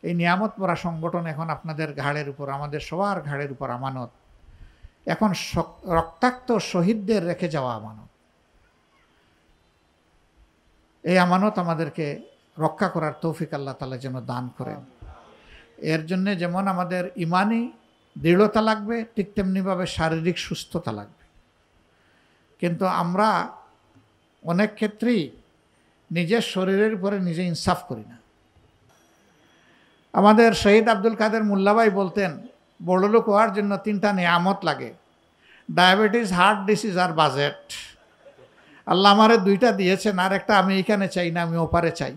এই নিয়ামত পরা সংগঠন এখন আপনাদের ঘাড়ের উপর, আমাদের সবার ঘাড়ের উপর আমানত। এখন রক্তাক্ত শহীদদের রেখে যাওয়া আমানত। এই আমানত আমাদেরকে রক্ষা করার তৌফিক আল্লাহ তাআলা যেন দান করেন। এর জন্য যেমন আমাদের ইমানি দৃঢ়তা লাগবে, ঠিক তেমনিভাবে শারীরিক সুস্থতা লাগবে। কিন্তু আমরা অনেক ক্ষেত্রেই নিজের শরীরের উপরে নিজে ইনসাফ করি না। আমাদের শহীদ আব্দুল কাদের মোল্লাভাই বলতেন, বড়লোক হওয়ার জন্য 3টা নিয়ামত লাগে, ডায়াবেটিস, হার্ট ডিসিজ আর বাজেট। আল্লাহ আমারে 2টা দিয়েছেন, আর একটা আমি এখানে চাই না, আমি ওপারে চাই।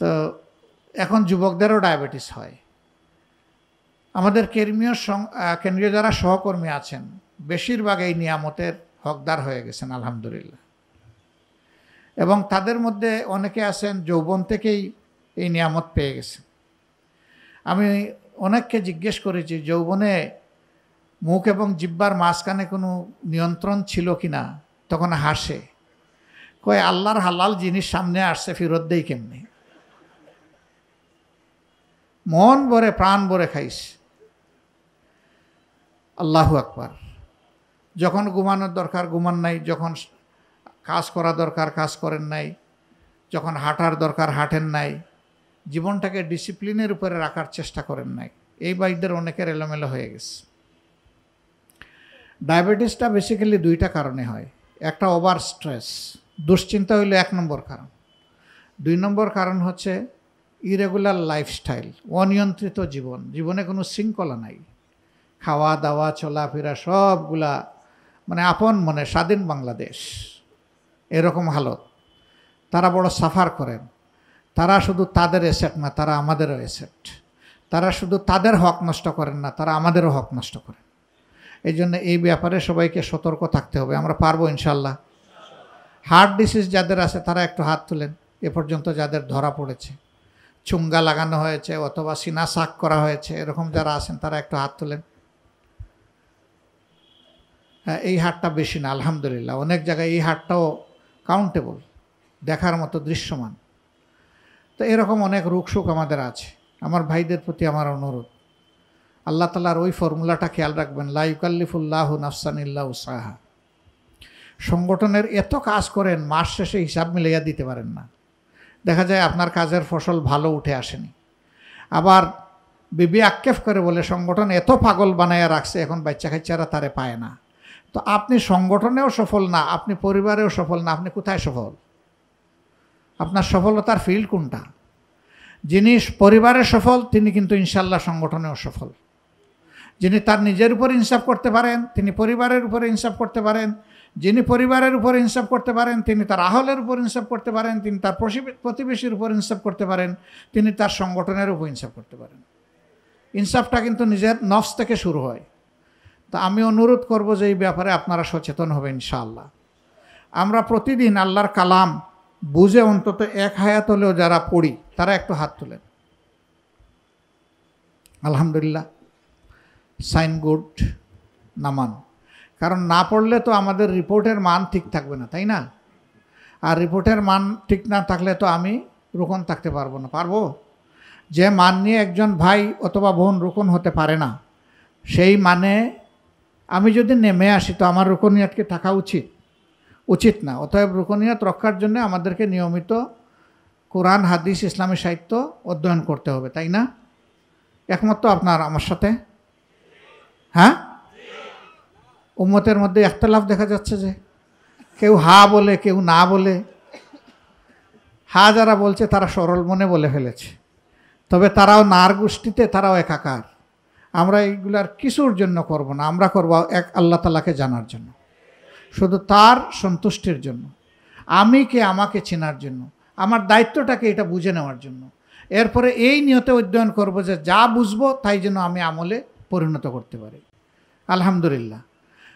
তো এখন যুবকদেরও ডায়াবেটিস হয়। আমাদের কেন্দ্রীয় যারা সহকর্মী আছেন বেশিরভাগ এই নিয়ামতের হকদার হয়ে গেছেন আলহামদুলিল্লাহ। এবং তাদের মধ্যে অনেকে আছেন যৌবন থেকেই এই নিয়ামত পেয়ে গেছেন। আমি অনেককে জিজ্ঞেস করেছি যৌবনে মুখ এবং জিহ্বার মাঝখানে কোনো নিয়ন্ত্রণ ছিল কি না, তখন হাসে, কয় আল্লাহর হালাল জিনিস সামনে আসছে, ফেরত দেই কেমনে। মন ভরে প্রাণ ভরে খাইস। আল্লাহু আকবার। যখন ঘুমানোর দরকার ঘুমান নাই, যখন কাজ করা দরকার কাজ করেন নাই, যখন হাঁটার দরকার হাঁটেন নাই, জীবনটাকে ডিসিপ্লিনের উপরে রাখার চেষ্টা করেন নাই। এই বাইকদের অনেকের এলোমেলো হয়ে গেছে। ডায়াবেটিসটা বেসিক্যালি 2টা কারণে হয়। একটা ওভার স্ট্রেস, দুশ্চিন্তা হইল 1 নম্বর কারণ। 2 নম্বর কারণ হচ্ছে ইরেগুলার লাইফস্টাইল, অনিয়ন্ত্রিত জীবন। জীবনে কোনো শৃঙ্খলা নাই, খাওয়া দাওয়া চলাফেরা সবগুলা মানে আপন মনে স্বাধীন বাংলাদেশ এরকম হালত। তারা বড় সাফার করেন। তারা শুধু তাদের এসেট না, তারা আমাদেরও এসেট। তারা শুধু তাদের হক নষ্ট করেন না, তারা আমাদেরও হক নষ্ট করেন। এই জন্য এই ব্যাপারে সবাইকে সতর্ক থাকতে হবে। আমরা পারবো ইনশাল্লাহ। হার্ট ডিসিজ যাদের আছে তারা একটু হাত তুলেন। এ পর্যন্ত যাদের ধরা পড়েছে, চুঙ্গা লাগানো হয়েছে অথবা সিনা শাক করা হয়েছে, এরকম যারা আছেন তারা একটু হাত তুলেন। হ্যাঁ, এই হারটা বেশি না আলহামদুলিল্লাহ। অনেক জায়গায় এই হারটাও কাউন্টেবল, দেখার মতো দৃশ্যমান। তো এরকম অনেক রোগশোক আমাদের আছে। আমার ভাইদের প্রতি আমার অনুরোধ, আল্লাহ তাআলার ওই ফর্মুলাটা খেয়াল রাখবেন, লা ইউকাল্লিফুল্লাহু নাফসান ইল্লা উসআহা। সংগঠনের এত কাজ করেন, মাস শেষে হিসাব মিলাইয়া দিতে পারেন না। দেখা যায় আপনার কাজের ফসল ভালো উঠে আসেনি। আবার বিবি আক্ষেপ করে বলে সংগঠন এত পাগল বানাইয়া রাখছে, এখন বাচ্চা কাচ্চারা তারে পায় না। তো আপনি সংগঠনেও সফল না, আপনি পরিবারেও সফল না, আপনি কোথায় সফল? আপনার সফলতার ফিল্ড কোনটা? যিনি পরিবারে সফল তিনি কিন্তু ইনশাল্লাহ সংগঠনেও সফল। যিনি তার নিজের উপর ইনসাফ করতে পারেন তিনি পরিবারের উপরে ইনসাফ করতে পারেন। যিনি পরিবারের উপর ইনসাফ করতে পারেন তিনি তার আহলের উপর ইনসাফ করতে পারেন, তিনি তার প্রতিবেশীর উপর ইনসাফ করতে পারেন, তিনি তার সংগঠনের উপর ইনসাফ করতে পারেন। ইনসাফটা কিন্তু নিজের নফস থেকে শুরু হয়। তা আমি অনুরোধ করব যে এই ব্যাপারে আপনারা সচেতন হবেন ইনশাআল্লাহ। আমরা প্রতিদিন আল্লাহর কালাম বুঝে অন্তত 1 হায়াত হলেও যারা পড়ি তারা একটু হাত তোলেন। আলহামদুলিল্লাহ, সাইন গুড, নামান। কারণ না পড়লে তো আমাদের রিপোর্টের মান ঠিক থাকবে না, তাই না? আর রিপোর্টের মান ঠিক না থাকলে তো আমি রুকন থাকতে পারবো না। পারবো? যে মান নিয়ে একজন ভাই অথবা বোন রুকন হতে পারে না, সেই মানে আমি যদি নেমে আসি তো আমার রুকনিয়াতকে থাকা উচিত না। অতএব রুকনিয়াত রক্ষার জন্য আমাদেরকে নিয়মিত কোরআন, হাদিস, ইসলামী সাহিত্য অধ্যয়ন করতে হবে, তাই না? একমত তো আপনার আমার সাথে? হ্যাঁ, উম্মতের মধ্যে ইখতিলাফ দেখা যাচ্ছে যে কেউ হা বলে কেউ না বলে। হা যারা বলছে তারা সরল মনে বলে ফেলেছে, তবে তারাও নার গোষ্ঠীতে, তারাও একাকার। আমরা এইগুলার কিছুর জন্য করব না, আমরা করব এক আল্লাহ তাআলাকে জানার জন্য, শুধু তার সন্তুষ্টির জন্য, আমি কে আমাকে চেনার জন্য, আমার দায়িত্বটাকে এটা বুঝে নেওয়ার জন্য। এরপরে এই নিয়তে অধ্যয়ন করব যে যা বুঝবো তাই যেন আমি আমলে পরিণত করতে পারি। আলহামদুলিল্লাহ।